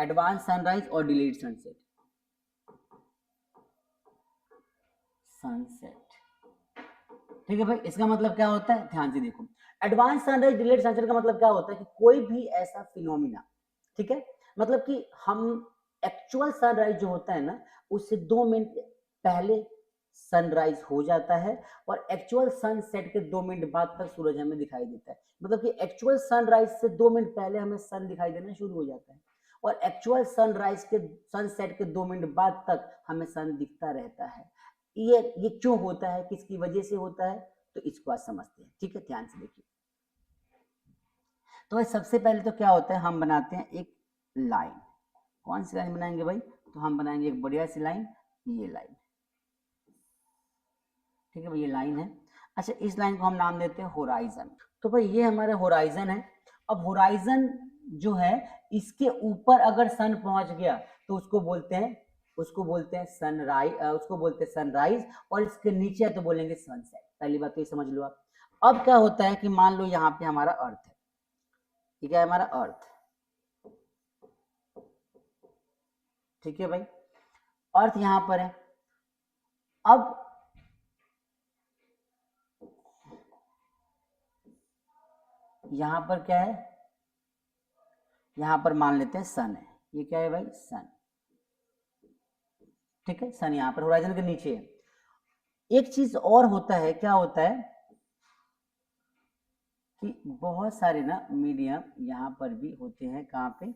Advance sunrise और delayed sunset. ठीक है भाई, इसका मतलब क्या होता है, ध्यान से देखो। एडवांस सनराइज डिलेड सनसेट का मतलब क्या होता है कि कोई भी ऐसा फिनोमिना, ठीक है, मतलब कि हम एक्चुअल सनराइज जो होता है ना, उससे 2 मिनट पहले सनराइज हो जाता है और एक्चुअल सनसेट के 2 मिनट बाद तक सूरज हमें दिखाई देता है। मतलब कि एक्चुअल सनराइज से 2 मिनट पहले हमें सन दिखाई देना शुरू हो जाता है और एक्चुअल सनराइज के सनसेट के 2 मिनट बाद तक हमें सन दिखता रहता है। ये क्यों होता है, किसकी वजह से होता है, तो इसको आज समझते हैं। ठीक है, ध्यान से देखिए। तो भाई सबसे पहले तो क्या होता है, हम बनाते हैं एक लाइन। कौन सी लाइन बनाएंगे भाई, तो हम बनाएंगे एक बढ़िया सी लाइन, ये लाइन। ठीक है भाई, ये लाइन है। अच्छा, इस लाइन को हम नाम देते हैं होराइजन। तो भाई ये हमारा होराइजन है। अब होराइजन जो है, इसके ऊपर अगर सन पहुंच गया तो उसको बोलते हैं सनराइज, उसको बोलते हैं सनराइज, और इसके नीचे है तो बोलेंगे सनसेट। पहली बात तो ये समझ लो आप। अब क्या होता है कि मान लो यहाँ पे हमारा अर्थ है, ठीक है, हमारा अर्थ, ठीक है भाई, अर्थ यहां पर है। अब यहां पर क्या है, यहां पर मान लेते हैं सन है। ये क्या है भाई, सन। ठीक है, सन यहां पर होराइजन के नीचे है। एक चीज और होता है, क्या होता है कि बहुत सारे ना मीडियम यहां पर भी होते हैं। कहां पे,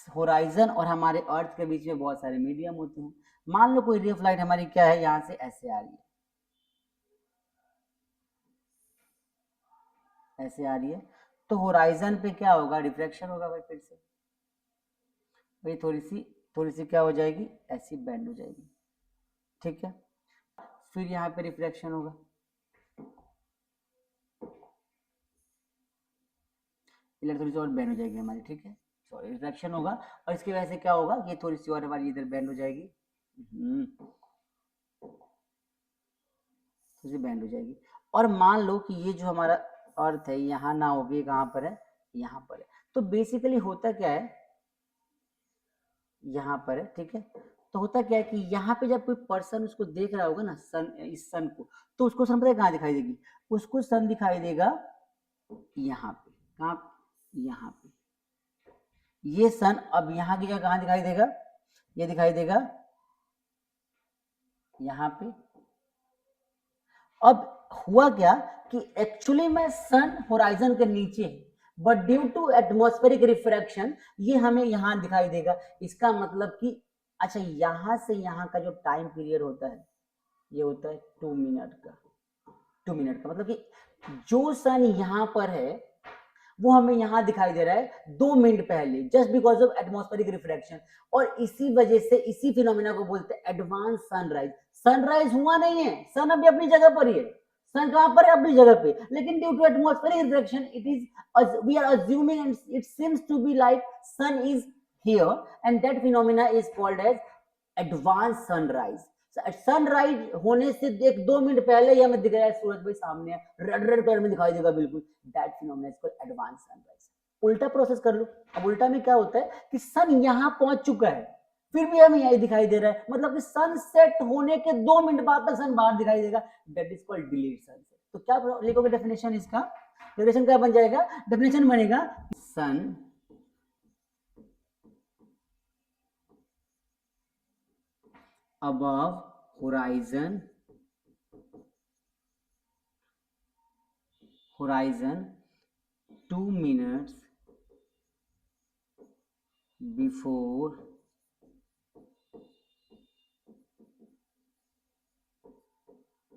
होराइजन और हमारे अर्थ के बीच में बहुत सारे मीडियम होते हैं। मान लो कोई रे ऑफ लाइट हमारी क्या है, यहां से ऐसे आ रही है, ऐसे आ रही है, तो होराइजन पे क्या होगा, रिफ्लेक्शन होगा भाई। फिर से भाई थोड़ी सी क्या हो जाएगी, ऐसी बेंड हो जाएगी। ठीक है, फिर यहाँ पे रिफ्लेक्शन होगा, इधर थोड़ी सी और बेंड हो जाएगी हमारी। ठीक है, सॉरी, रिफ्लेक्शन होगा और इसकी वजह से क्या होगा, ये थोड़ी सी और हमारी इधर बेंड हो जाएगी, थोड़ी सी बेंड हो जाएगी। और मान लो कि ये जो हमारा अर्थ है यहाँ ना होगी, कहाँ पर है, यहाँ पर है। तो बेसिकली होता क्या है, यहाँ पर है। ठीक है, तो होता क्या है कि यहाँ पे जब कोई पर्सन उसको देख रहा होगा ना, सन, इस सन को, तो उसको सन पता है कहाँ दिखाई देगी, उसको सन दिखाई देगा यहाँ पे। कहाँ, यहाँ पे ये सन। अब यहाँ की जगह कहाँ दिखाई देगा, ये दिखाई देगा यहाँ पे। अब हुआ क्या कि एक्चुअली में सन होराइजन के नीचे है, but due to atmospheric refraction ये हमें यहाँ दिखाई देगा। इसका मतलब कि अच्छा, यहाँ से यहाँ का जो टाइम पीरियड होता है, ये होता है 2 मिनट का। 2 मिनट का मतलब कि जो सन यहाँ पर है वो हमें यहाँ दिखाई दे रहा है 2 मिनट पहले, just because of atmospheric refraction. और इसी वजह से इसी फिनोमिना को बोलते हैं एडवांस सनराइज। सनराइज हुआ नहीं है, सन अभी अपनी जगह पर ही है। सन कहां पर है, अपनी जगह पे, लेकिन due to atmospheric refraction it is, we are assuming and it seems to be like sun is here, and that phenomena is called as advance sunrise. Sunrise होने से 1-2 मिनट पहले ही हमें दिख रहा है सूरज भाई सामने है, रेड रेड कलर में दिखाई देगा बिल्कुल। That phenomena is called advance sunrise. उल्टा प्रोसेस कर लो। अब उल्टा में क्या होता है कि सन यहां पहुंच चुका है, फिर भी हमें यही दिखाई दे रहा है, मतलब कि सन सेट होने के 2 मिनट बाद तक सन बाहर दिखाई देगा। That is called delayed sunset. तो क्या लिखोगे डेफिनेशन, इसका डेफिनेशन क्या बन जाएगा, डेफिनेशन बनेगा सन above horizon 2 minutes before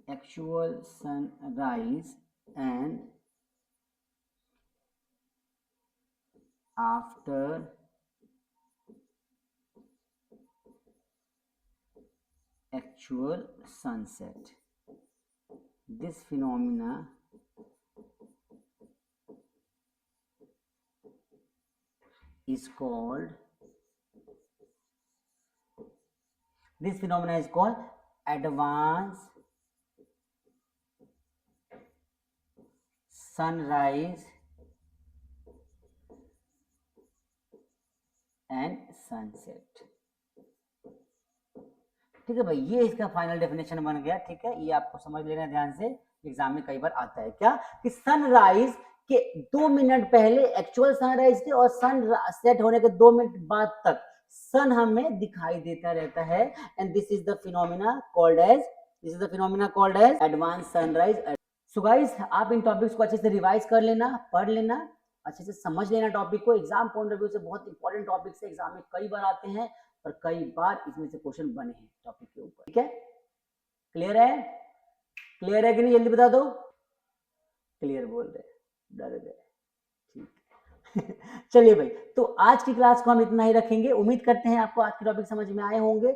actual sunrise and after actual sunset. This phenomena is called advanced sunrise and sunset. ठीक है भाई, ये इसका फाइनल डेफिनेशन बन गया। ठीक है, ये आपको समझ लेना ध्यान से, एग्जाम में कई बार आता है क्या कि सनराइज के 2 मिनट पहले एक्चुअल सनराइज के और सन सेट होने के 2 मिनट बाद तक सन हमें दिखाई देता रहता है, and this is the phenomena called as advance sunrise. So guys, आप इन टॉपिक्स को अच्छे से रिवाइज कर लेना, पढ़ लेना, अच्छे से समझ लेना टॉपिक को। एग्जाम पॉइंट ऑफ व्यू से बहुत इंपॉर्टेंट टॉपिक से एग्जाम में कई बार आते हैं और कई बार इसमें से क्वेश्चन बने हैं टॉपिक के ऊपर। ठीक है, क्लियर है? क्लियर है कि नहीं, जल्दी बता दो। क्लियर बोल रहे, डर गए। ठीक चलिए भाई, तो आज की क्लास को हम इतना ही रखेंगे। उम्मीद करते हैं आपको आज के टॉपिक समझ में आए होंगे।